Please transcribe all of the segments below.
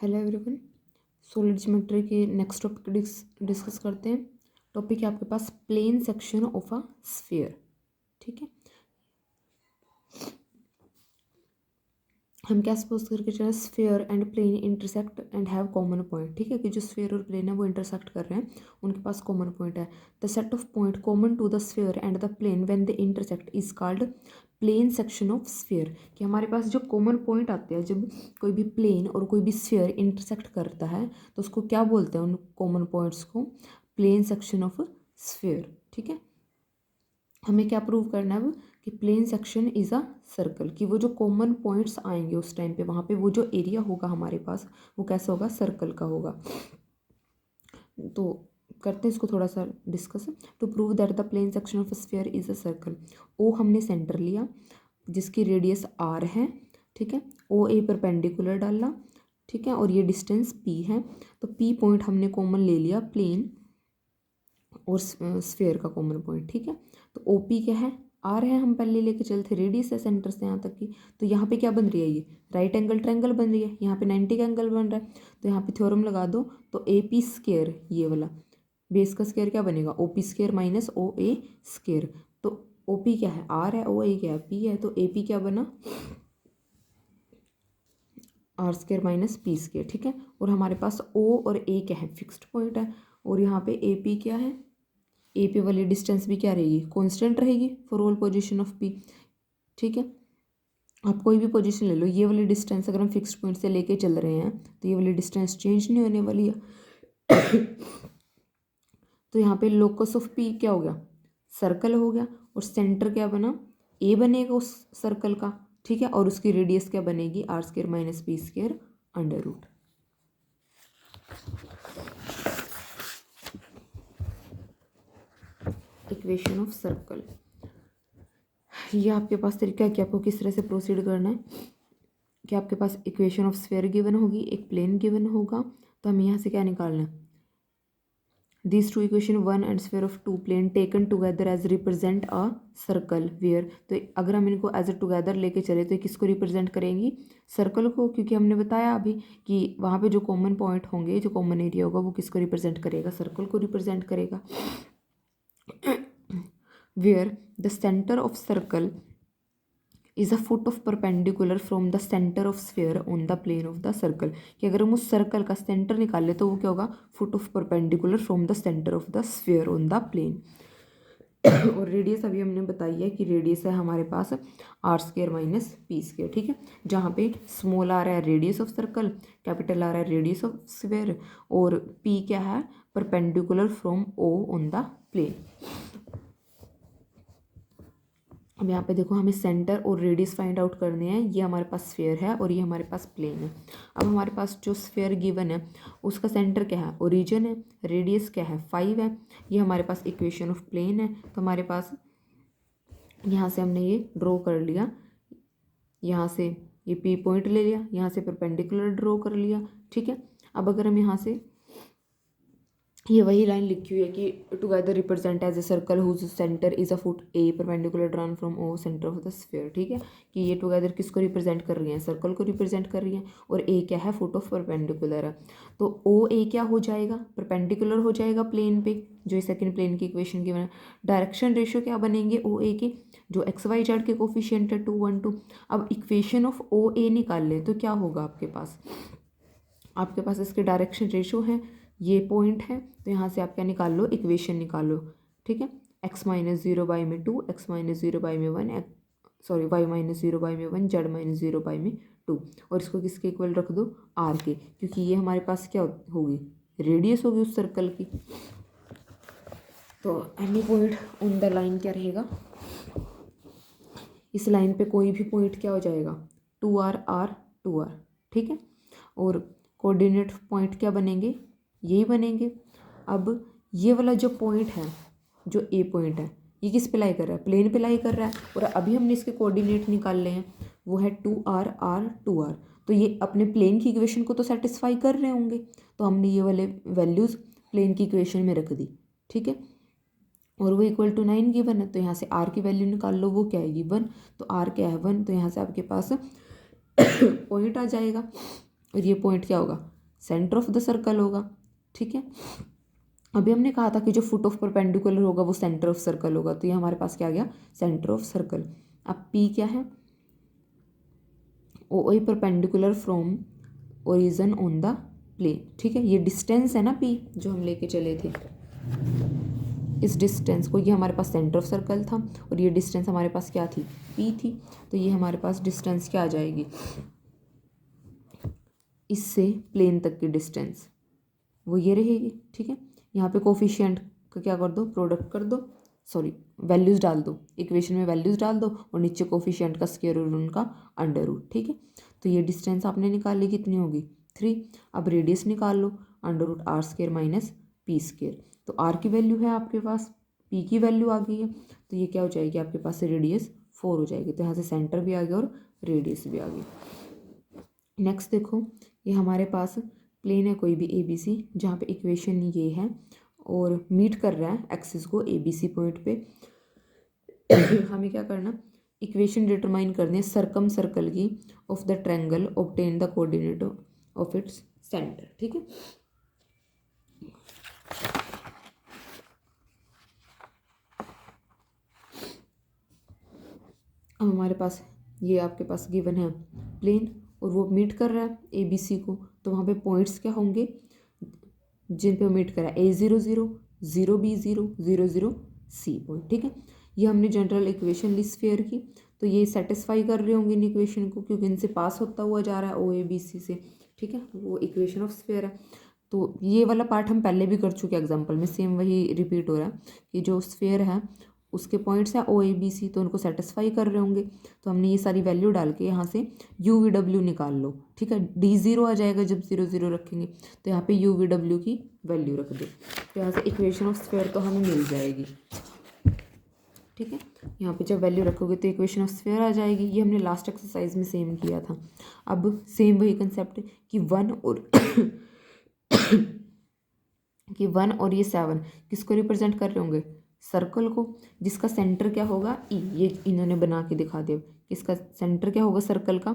Hello everyone. Solid geometry के next topic discuss करते हैं। टॉपिक है आपके पास plane section of a sphere. ठीक है, हम क्या सपोज करके चले, sphere and plane intersect and have common point. ठीक है, कि जो स्फीयर और प्लेन है वो इंटरसेक्ट कर रहे हैं, उनके पास कॉमन पॉइंट है। The set of point common to the sphere and the plane when they intersect is called plane section of sphere. कि हमारे पास जो कॉमन पॉइंट आते हैं जब कोई भी प्लेन और कोई भी स्फीयर इंटरसेक्ट करता है तो उसको क्या बोलते हैं, उन कॉमन पॉइंट्स को प्लेन सेक्शन ऑफ स्फीयर। ठीक है, हमें क्या प्रूव करना है अब कि plane section is a circle, कि वो जो कॉमन पॉइंट्स आएंगे उस टाइम पे वहाँ पे वो जो एरिया होगा हमारे पास वो कैसा होगा, सर्कल का होगा। तो करते हैं इसको थोड़ा सा discuss. To prove that the plane section of sphere is a circle, O हमने सेंटर लिया जिसकी रेडियस आर है। ठीक है, ओ ए परपेंडिकुलर डाला। ठीक है, और ये डिस्टेंस पी है, तो पी पॉइंट हमने कॉमन ले लिया प्लेन और स्फीयर का कॉमन पॉइंट। ठीक है, तो ओ पी क्या है, आर है, हम पहले लेके चलते रेडियस है सेंटर से यहाँ तक की। तो यहाँ पे क्या बन रही है, ये राइट एंगल ट्रायंगल बन रही है, यहाँ पे 90 का एंगल बन रहा है। तो यहाँ पे थ्योरम लगा दो, तो ए पी स्केयर, ये वाला बेस का स्केयर क्या बनेगा, O P square minus O ए स्केयर। तो ओ पी क्या है, आर है, ओ ए क्या है, पी है, तो ए पी क्या बना, R square minus P square. ठीक है, और हमारे पास ओ और ए क्या है, फिक्स्ड पॉइंट है, और यहाँ पे ए पी क्या है, ए पे वाली डिस्टेंस भी क्या रहेगी, कांस्टेंट रहेगी for all position of P. ठीक है, आप कोई भी पोजीशन ले लो, ये वाली डिस्टेंस अगर हम फिक्स्ड पॉइंट से लेके चल रहे हैं तो ये वाली डिस्टेंस चेंज नहीं होने वाली है। तो यहाँ पे लोकस ऑफ पी क्या हो गया, सर्कल हो गया, और सेंटर क्या बना, ए बनेगा उस सर्कल का। ठीक है, और उसकी रेडियस क्या बनेगी, R square minus P square under root. Equation of circle, ये आपके पास तरीका है कि आपको किस तरह से प्रोसीड करना है। कि आपके पास इक्वेशन ऑफ स्फीयर गिवन होगी, एक प्लेन गिवन होगा, तो हमें यहाँ से क्या निकालना है, this two equation one and sphere of two plane taken together as represent a circle where. तो अगर हम इनको एज ए टुगेदर लेके चले तो किसको रिप्रेजेंट करेंगी, सर्कल को, क्योंकि हमने बताया अभी कि वहाँ पे जो कॉमन पॉइंट होंगे, जो कॉमन एरिया होगा वो किसको रिप्रेजेंट करेगा, सर्कल को रिप्रेजेंट करेगा। Where the centre of circle is a foot of perpendicular from the centre of sphere on the plane of the circle. कि अगर हम उस सर्कल का सेंटर निकाल ले तो वो क्या होगा, foot of perpendicular from the centre of the sphere on the plane. और रेडियस अभी हमने बताई है कि रेडियस है हमारे पास r square minus P square. ठीक है, जहाँ पे स्मॉल आर है radius of circle, capital r है रेडियस ऑफ स्फीयर, और पी क्या है, perpendicular from O on the plane. अब यहाँ पे देखो, हमें सेंटर और रेडियस फाइंड आउट करने हैं। ये हमारे पास स्फीयर है और ये हमारे पास प्लेन है। अब हमारे पास जो स्फीयर गिवन है उसका सेंटर क्या है, ओरिजिन है, रेडियस क्या है 5 है, ये हमारे पास इक्वेशन ऑफ प्लेन है। तो हमारे पास यहाँ से हमने ये ड्रॉ कर लिया, यहाँ से ये पी पॉइंट ले लिया, यहाँ से परपेंडिकुलर ड्रॉ कर लिया। ठीक है, अब अगर हम यहाँ से, ये वही लाइन लिखी हुई है कि together represent as a circle whose centre is a foot a perpendicular drawn from O centre of the sphere. ठीक है, कि ये टुगेदर किसको रिप्रेजेंट कर रही हैं, सर्कल को रिप्रेजेंट कर रही हैं, और ए क्या है, फुट ऑफ परपेंडिकुलर है। तो ओ ए क्या हो जाएगा, परपेंडिकुलर हो जाएगा प्लेन पे, जो सेकंड प्लेन की इक्वेशन की बना। डायरेक्शन रेशियो क्या बनेंगे ओ ए के, जो एक्स वाई जेड के कोफिशिएंट है 2 1 2। अब इक्वेशन ऑफ ओ ए निकाल लें तो क्या होगा आपके पास इसके डायरेक्शन रेशो है, ये पॉइंट है, तो यहाँ से आप क्या निकाल लो, इक्वेशन निकालो। ठीक है, एक्स माइनस जीरो बाई में 2, एक्स माइनस जीरो बाई में 1, sorry y minus zero by में 1, जेड माइनस जीरो बाई में 2, और इसको किसके इक्वल रख दो, आर के, क्योंकि ये हमारे पास क्या होगी, रेडियस होगी उस सर्कल की। तो any point on the line क्या रहेगा, इस लाइन पे कोई भी पॉइंट क्या हो जाएगा, 2r r 2r। ठीक है, और कोऑर्डिनेट पॉइंट क्या बनेंगे, यही बनेंगे। अब ये वाला जो पॉइंट है, जो ए पॉइंट है, ये किस पे लाई कर रहा है, प्लेन पे लाई कर रहा है, और अभी हमने इसके कोऑर्डिनेट निकाले हैं, वो है 2r r 2r। तो ये अपने प्लेन की इक्वेशन को तो सेटिस्फाई कर रहे होंगे, तो हमने ये वाले वैल्यूज़ प्लेन की इक्वेशन में रख दी। ठीक है, और वो इक्वल टू 9 गिवन है, तो यहाँ से आर की वैल्यू निकाल लो, वो क्या आएगी 1। तो आर क्या है 1, तो यहाँ से आपके पास पॉइंट आ जाएगा। और ये पॉइंट क्या होगा, सेंटर ऑफ द सर्कल होगा। ठीक है, अभी हमने कहा था कि जो फुट ऑफ परपेंडिकुलर होगा वो सेंटर ऑफ सर्कल होगा, तो ये हमारे पास क्या आ गया, सेंटर ऑफ सर्कल। अब पी क्या है, O A perpendicular from origin on the plane. ठीक है, ये डिस्टेंस है ना पी जो हम लेके चले थे, इस डिस्टेंस को, ये हमारे पास सेंटर ऑफ सर्कल था और ये डिस्टेंस हमारे पास क्या थी, पी थी। तो ये हमारे पास डिस्टेंस क्या आ जाएगी, इससे प्लेन तक की डिस्टेंस वो ये रहेगी। ठीक है, यहाँ पे कोफिशिएंट का क्या कर दो, प्रोडक्ट कर दो, सॉरी वैल्यूज़ डाल दो, इक्वेशन में वैल्यूज़ डाल दो और नीचे कोफिशिएंट का स्क्वायर रूट उनका अंडर रूट। ठीक है, तो ये डिस्टेंस आपने निकाल ली, कितनी होगी 3। अब रेडियस निकाल लो, under root r square minus p square. तो आर की वैल्यू है आपके पास, पी की वैल्यू आ गई है, तो ये क्या हो जाएगी आपके पास, रेडियस 4 हो जाएगी। तो यहाँ से सेंटर भी आ गया और रेडियस भी आ गई। नेक्स्ट देखो, ये हमारे पास प्लेन है कोई भी ए बी सी, जहाँ पे इक्वेशन ये है और मीट कर रहा है एक्सिस को ए बी सी पॉइंट पे। हमें क्या करना, इक्वेशन डिटरमाइन करनी है सरकम सर्कल की of the triangle, obtain the coordinate of its centre. ठीक है, अब हमारे पास ये आपके पास गिवन है प्लेन और वो मीट कर रहा है ए बी सी को, तो वहाँ पे पॉइंट्स क्या होंगे जिन पे मीट कर रहा है, A00, 0B0, 00 C पॉइंट। ठीक है, ये हमने जनरल इक्वेशन ली स्फीयर की, तो ये सेटिस्फाई कर रहे होंगे इन इक्वेशन को क्योंकि इनसे पास होता हुआ जा रहा है ओ ए बी सी से। ठीक है, वो इक्वेशन ऑफ स्फीयर है। तो ये वाला पार्ट हम पहले भी कर चुके एग्जाम्पल में, सेम वही रिपीट हो रहा है कि जो स्फीयर है उसके पॉइंट्स हैं ओ ए बी सी, तो उनको सेटिस्फाई कर रहे होंगे। तो हमने ये सारी वैल्यू डाल के यहाँ से यू वी डब्ल्यू निकाल लो। ठीक है, D0 आ जाएगा जब 0 0 रखेंगे, तो यहाँ पे यू वी डब्ल्यू की वैल्यू रख दो, तो यहाँ से इक्वेशन ऑफ स्फीयर तो हमें मिल जाएगी। ठीक है, यहाँ पे जब वैल्यू रखोगे तो इक्वेशन ऑफ स्फीयर आ जाएगी। ये हमने लास्ट एक्सरसाइज में सेम किया था। अब सेम वही कंसेप्ट कि 1 और कि 1 और ये 7 किसको रिप्रेजेंट कर रहे होंगे, सर्कल को, जिसका सेंटर क्या होगा ई। ये इन्होंने बना के दिखा दिया, किसका सेंटर क्या होगा सर्कल का,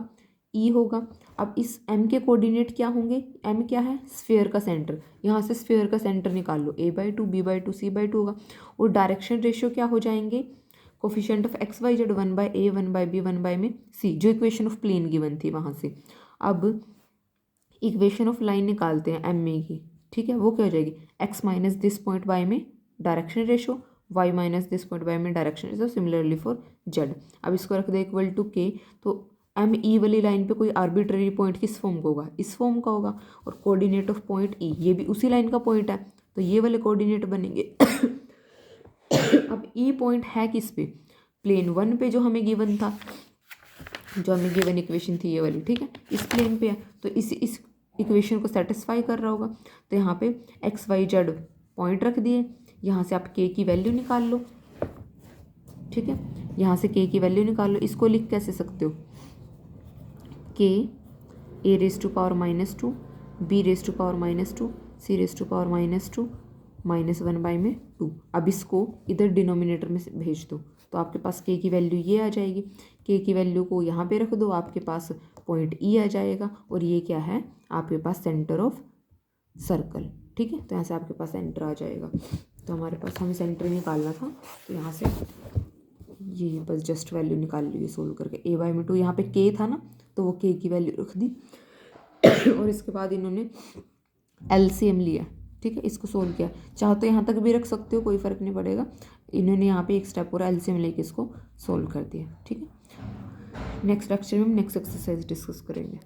ई होगा। अब इस एम के कोऑर्डिनेट क्या होंगे, एम क्या है, स्फीयर का सेंटर, यहाँ से स्फीयर का सेंटर निकाल लो, A/2 B/2 C/2 होगा। और डायरेक्शन रेशियो क्या हो जाएंगे, coefficient of x y z 1/A 1/B 1/में C, जो इक्वेशन ऑफ प्लेन गिवन थी वहाँ से। अब इक्वेशन ऑफ लाइन निकालते हैं एम ए की। ठीक है, वो क्या हो जाएगी, x minus this point y में direction ratio, y minus this point y में direction ratio, similarly for z। अब इसको रख दे इक्वल टू k, तो एम ई वाली लाइन पे कोई आर्बिट्ररी पॉइंट किस फॉर्म का होगा, इस फॉर्म का होगा, और कोऑर्डिनेट ऑफ पॉइंट ई ये भी उसी लाइन का पॉइंट है, तो ये वाले कोऑर्डिनेट बनेंगे। अब ई पॉइंट है किस पे, प्लेन 1 पे जो हमें गिवन था, जो हमें गिवन इक्वेशन थी ये वाली। ठीक है, इस प्लेन पे है, तो इस इक्वेशन को सेटिस्फाई कर रहा होगा। तो यहाँ पे एक्स वाई जेड पॉइंट रख दिए, यहाँ से आप के की वैल्यू निकाल लो। ठीक है, यहाँ से के की वैल्यू निकाल लो। इसको लिख कैसे सकते हो, के A⁻⁻², B⁻⁻², C⁻⁻², -1/2। अब इसको इधर डिनोमिनेटर में भेज दो, तो आपके पास के की वैल्यू ये आ जाएगी। के की वैल्यू को यहाँ पे रख दो, आपके पास पॉइंट ई आ जाएगा, और ये क्या है आपके पास, सेंटर ऑफ सर्कल। ठीक है, तो यहाँ से आपके पास सेंटर आ जाएगा। तो हमारे पास हमें सेंटर निकालना था, तो यहाँ से ये बस जस्ट वैल्यू निकाल ली सोल्व करके। A/2 यहाँ पे के था ना, तो वो के की वैल्यू रख दी। और इसके बाद इन्होंने LCM लिया। ठीक है, इसको सोल्व किया, चाहो तो यहाँ तक भी रख सकते हो, कोई फ़र्क नहीं पड़ेगा। इन्होंने यहाँ पे एक स्टेप और LCM लेके इसको सोल्व कर दिया। ठीक है, नेक्स्ट लेक्चर में हम नेक्स्ट एक्सरसाइज डिस्कस करेंगे।